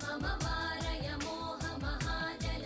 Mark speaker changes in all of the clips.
Speaker 1: मम वारय मोह महाजल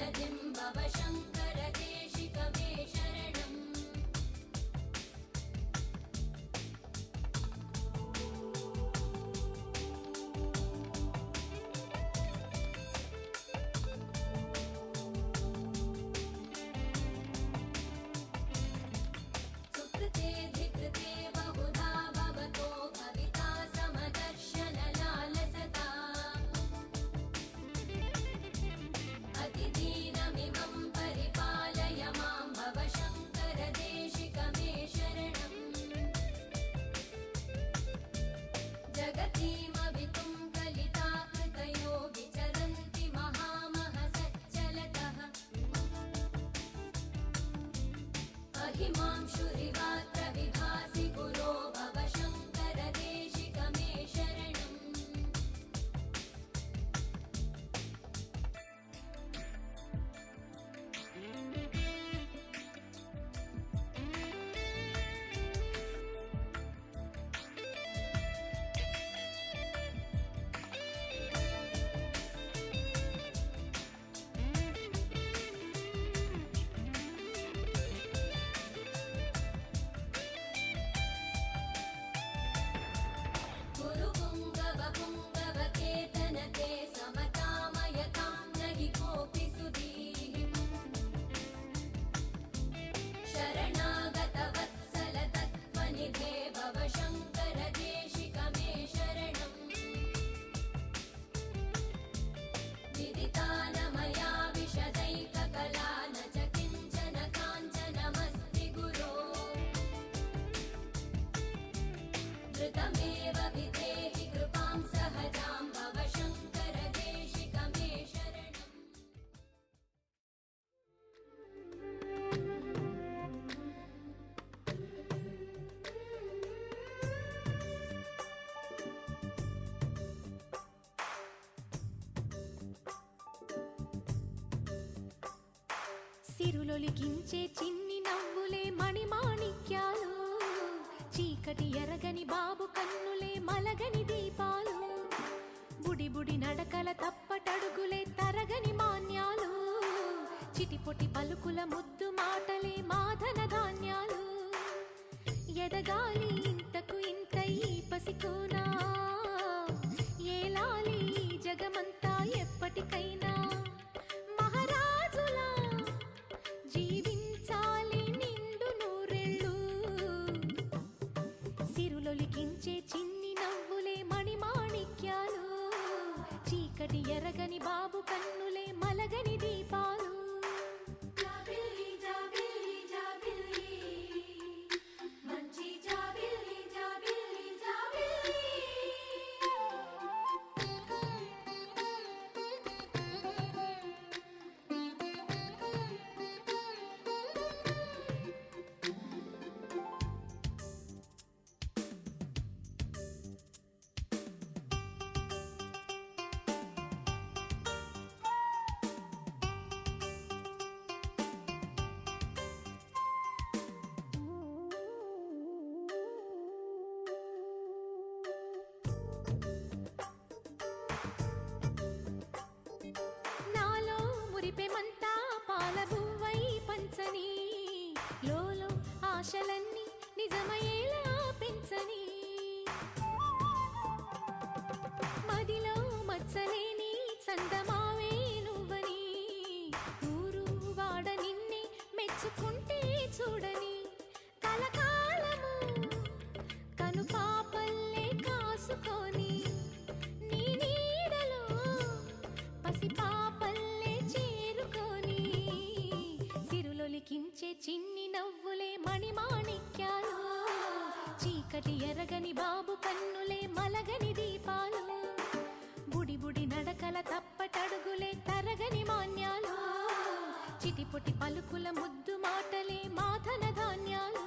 Speaker 1: సిరులొలికించే చిన్ని నవ్వులే మణిమాణిక్యాలు, చీకటి ఎరగని బాబు కన్నులే మలగని దీపాలు, బుడి బుడి నడకల తప్పటడుగులే తరగని మాన్యాలు, చిటిపొటి పలుకుల ముద్దు మాటలే మాధన ధాన్యాలు. ఎదగాలి ఇంతకు ఇంత ఈ పసికోనా, ఏలాలి జగమంతా ఎప్పటికైనా, మహారాజులా జీవించాలి నిండు నూరెళ్ళు. సిరులొలికించే చిన్ని నవ్వులే మణిమాణిక్యాలు, చీకటి ఎరగని బాబు కన్నులే మలగని దీపాలు. మురిపెమంతా పాలబువ్వై పంచని, లోలో ఆశలన్నీ నిజమయ్యేలా పెంచని, మదిలో మచ్చలేని చందమావే నువ్వని, ఊరు వాడ నిన్నే మెచ్చుకుంటే చూడని, కలకాలము కను పాపల్లే కాసుకొని, నీ నీడలో పసిపాపల్లే లిఖించే చిన్ని నవ్వులే మణిమాణిక్యాలు, చీకటి ఎరగని బాబు కన్నులే మలగని దీపాలు, బుడి బుడి నడకల తప్పటడుగులే తరగని మాన్యాలు, చిటిపొటి పలుకుల ముద్దు మాటలే మాధన ధాన్యాలు.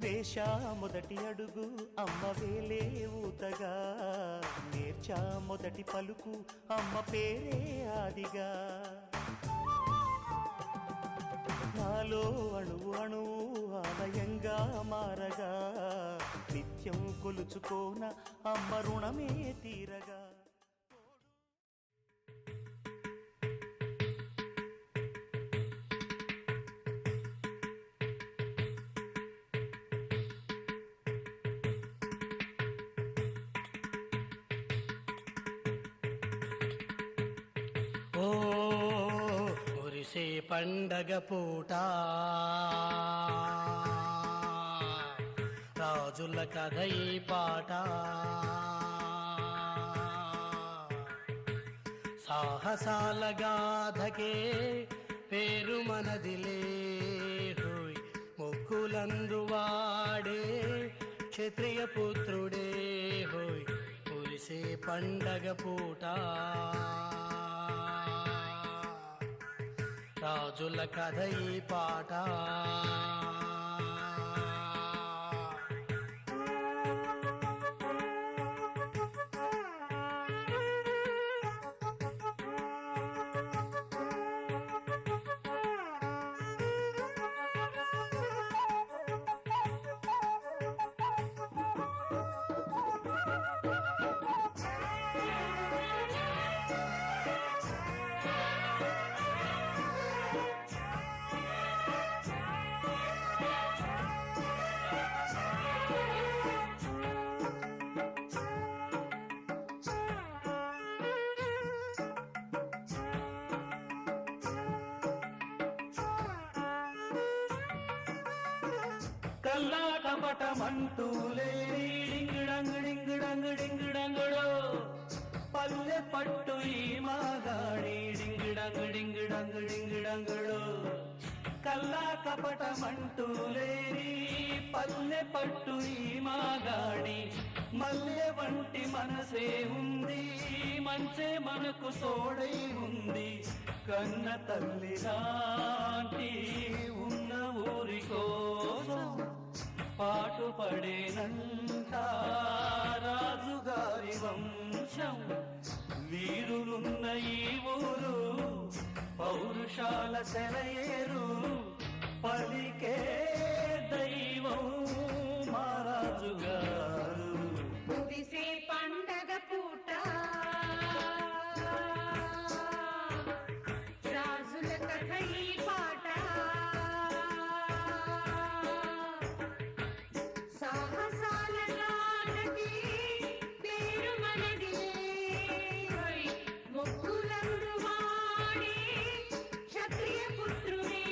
Speaker 2: వేశా మొదటి అడుగు అమ్మ వేలే ఊతగా, నేర్చా మొదటి పలుకు అమ్మ పేరే ఆదిగా, నాలో అణువు అణువు ఆలయంగా మారగా, నిత్యం కొలుచుకోన అమ్మ రుణమే తీరగా.
Speaker 3: మురిసే పండగ పూట రాజుల కథ ఈ పాట, సాహసాల గాథకే పేరు మనదిలే, హోయ్ ముగ్గులందువాడే క్షత్రియ పుత్రుడే, హోయ్ మురిసే పండగ పూట రాజుల కథ ఈ పాట. కల్లా కపటమంటూ లేని డింగిడంగుడో పల్లె పట్టు ఈ మాగాడి డింగిడంగుడో కల్లా కపటమంటూ లేని పల్లె పట్టు ఈ మాగాడి మల్లె వంటి మనసే ఉంది మంచే మనకు తోడై ఉంది కన్న తల్లి లాంటి ఉన్న ఊరి కోసం పాటు పడేనంట రాజుగారి వంశం వీరులున్న ఈ ఊరు పౌరుషాల సెలయేరు పలికే దైవం మా రాజుగారు
Speaker 1: మురిసే పండగ పూట రాజుల కథ ఈ పాట సాహసాల నాటకి పేరు మనదిలే ముగ్గులందు వాడే క్షత్రియ పుత్రుడే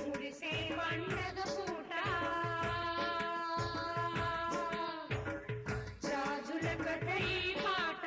Speaker 1: మురిసే పండగ పూట రాజుల కథ ఈ పాట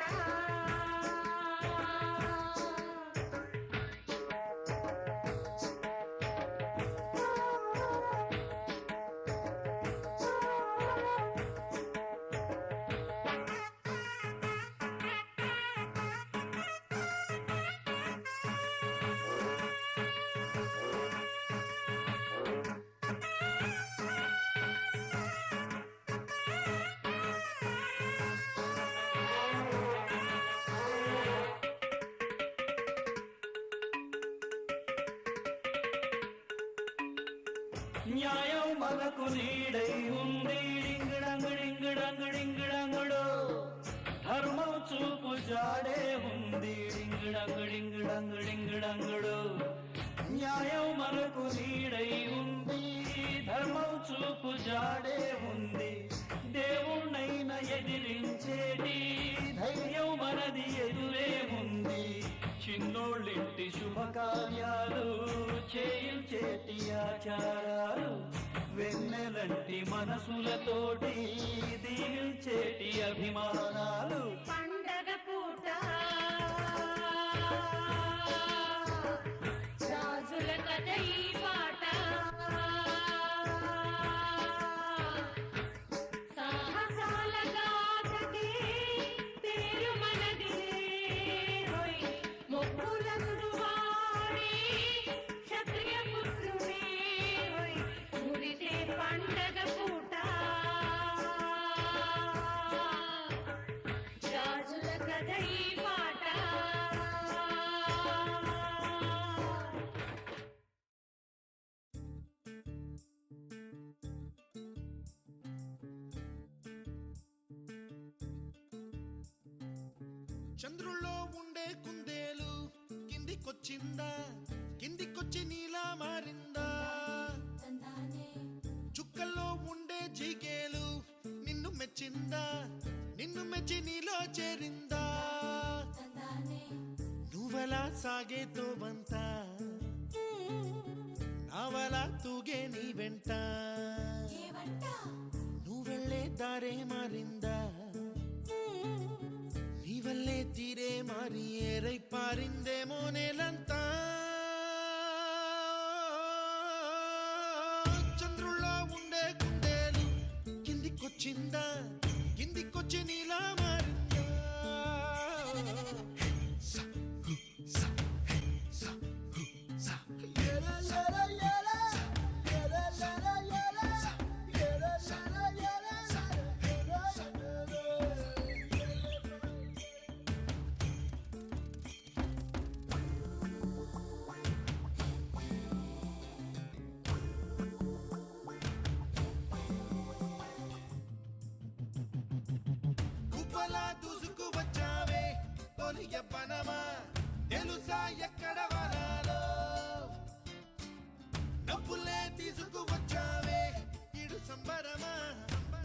Speaker 3: న్యాయం మనకు నీడై ఉంది డింగిడంగుడు ధర్మం చూపు జాడే ఉంది డింగిడంగుడు న్యాయం మనకు నీడై ఉంది ధర్మం చూపు జాడే ఉంది దేవుణ్ణైనా ఎదిరించేటి ధైర్యం మనది ఎదురే ఉంది చిన్నోళ్ళింటి శుభకార్యాలు చేయుచేటి ఆచారాలు వెన్నెలంటి మనసులతోటి దీవించేటి అభిమానాలు
Speaker 1: పండగ పూట రాజుల కథ ఈ పాట సాహసాల గాథకి పేరు మనదిలే మొక్కులందు వాడే క్షత్రియ పుత్రుడే మురిసే పండగ పూట రాజుల కథ ఈ పాట
Speaker 4: చంద్రుల్లో ఉండే కుందేలు కిందికొచ్చిందా కిందికొచ్చి నీలా మారిందా చుక్కల్లో ఉండే జిగేలు నిన్ను మెచ్చిందా నిన్ను మెచ్చి నీలో చేరిందా నువ్వలా సాగే తోవంత నావలా తూగే నీ వెంట నువ్వెళ్ళే దారే మారిందా నీవల్లే తీరే మారి ఏరై పారిందేమో నేలంతా చంద్రుల్లో ఉండే కుందేలు కిందికొచ్చిందా కిందికొచ్చి నీలా మారిందా సా, హు, సా, హే, సా, హు, సా. ఏలా, ఏలా, ఏలా. ఏలా, ఏలా, ఏలా. ఏలా, ఏలా, ఏలా. ఏలా, ఏలా. గుబ్బలా దూసుకు వచ్చావే తొలి యవ్వనమా తెలుసా ఎక్కడ వరాలో డబ్బులే తీసుకు వచ్చావే ఇడు సంబరమా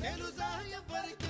Speaker 4: తెలుసా ఎవరికి